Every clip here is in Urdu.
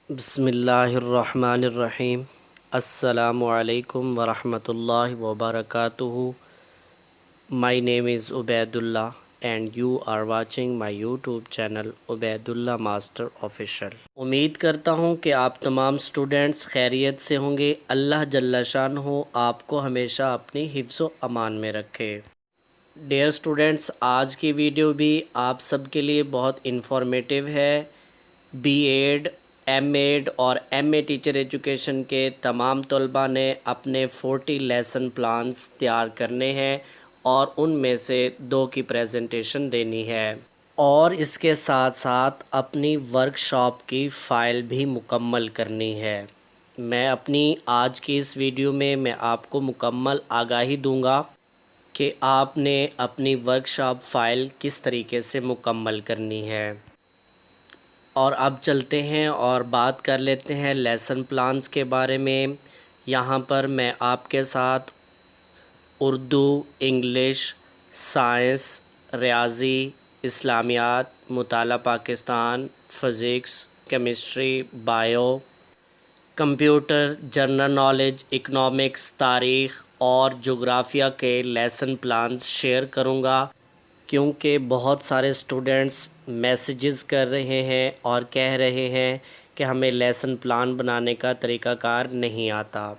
بسم اللہ الرحمن الرحیم۔ السلام علیکم ورحمۃ اللہ وبرکاتہ۔ My name is Ubaidullah and you are watching my YouTube channel Ubaidullah Master Official۔ امید کرتا ہوں کہ آپ تمام اسٹوڈنٹس خیریت سے ہوں گے۔ اللہ جل شانہ آپ کو ہمیشہ اپنی حفظ و امان میں رکھے۔ ڈیئر اسٹوڈنٹس، آج کی ویڈیو بھی آپ سب کے لیے بہت انفارمیٹیو ہے۔ بی ایڈ، ایم ایڈ اور ایم اے ٹیچر ایجوکیشن کے تمام طلباء نے اپنے 40 لیسن پلانز تیار کرنے ہیں اور ان میں سے 2 کی پریزنٹیشن دینی ہے، اور اس کے ساتھ ساتھ اپنی ورک شاپ کی فائل بھی مکمل کرنی ہے۔ میں اپنی آج کی اس ویڈیو میں آپ کو مکمل آگاہی دوں گا کہ آپ نے اپنی ورک شاپ فائل کس طریقے سے مکمل کرنی ہے۔ اور اب چلتے ہیں اور بات کر لیتے ہیں لیسن پلانز کے بارے میں۔ یہاں پر میں آپ کے ساتھ اردو، انگلش، سائنس، ریاضی، اسلامیات، مطالعہ Pakistan, physics, chemistry, bio, computer, general knowledge, economics, تاریخ اور جغرافیہ کے لیسن پلانز شیئر کروں گا، کیونکہ بہت سارے اسٹوڈنٹس میسیجز کر رہے ہیں اور کہہ رہے ہیں کہ ہمیں لیسن پلان بنانے کا طریقہ کار نہیں آتا۔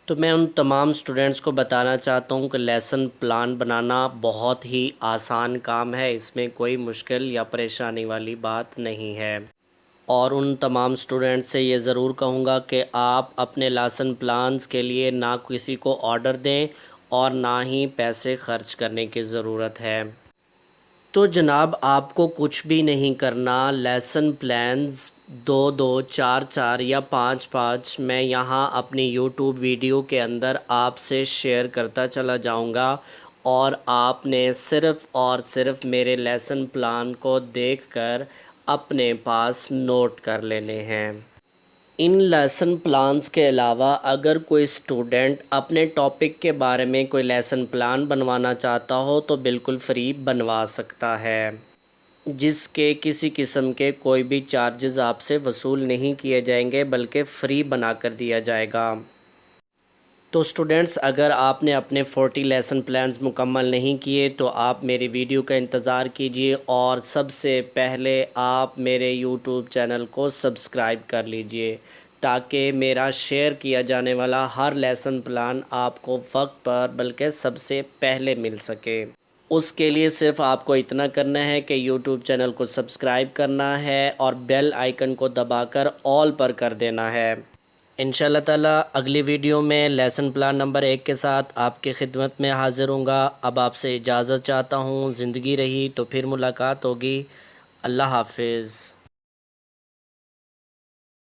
تو میں ان تمام اسٹوڈنٹس کو بتانا چاہتا ہوں کہ لیسن پلان بنانا بہت ہی آسان کام ہے، اس میں کوئی مشکل یا پریشانی والی بات نہیں ہے۔ اور ان تمام اسٹوڈنٹس سے یہ ضرور کہوں گا کہ آپ اپنے لیسن پلانز کے لیے نہ کسی کو آرڈر دیں اور نہ ہی پیسے خرچ کرنے کی ضرورت ہے۔ تو جناب، آپ کو کچھ بھی نہیں کرنا۔ لیسن پلانز 2-2، 4-4 یا 5-5 میں یہاں اپنی یوٹیوب ویڈیو کے اندر آپ سے شیئر کرتا چلا جاؤں گا، اور آپ نے صرف اور صرف میرے لیسن پلان کو دیکھ کر اپنے پاس نوٹ کر لینے ہیں۔ ان لیسن پلانز کے علاوہ اگر کوئی اسٹوڈنٹ اپنے ٹاپک کے بارے میں کوئی لیسن پلان بنوانا چاہتا ہو تو بالکل فری بنوا سکتا ہے، جس کے کسی قسم کے کوئی بھی چارجز آپ سے وصول نہیں کیے جائیں گے، بلکہ فری بنا کر دیا جائے گا۔ تو اسٹوڈنٹس، اگر آپ نے اپنے 40 لیسن پلانز مکمل نہیں کیے تو آپ میری ویڈیو کا انتظار کیجیے، اور سب سے پہلے آپ میرے یوٹیوب چینل کو سبسکرائب کر لیجئے، تاکہ میرا شیئر کیا جانے والا ہر لیسن پلان آپ کو وقت پر بلکہ سب سے پہلے مل سکے۔ اس کے لیے صرف آپ کو اتنا کرنا ہے کہ یوٹیوب چینل کو سبسکرائب کرنا ہے اور بیل آئیکن کو دبا کر آل پر کر دینا ہے۔ انشاءاللہ تعالیٰ اگلی ویڈیو میں لیسن پلان نمبر 1 کے ساتھ آپ کی خدمت میں حاضر ہوں گا۔ اب آپ سے اجازت چاہتا ہوں، زندگی رہی تو پھر ملاقات ہوگی۔ اللہ حافظ۔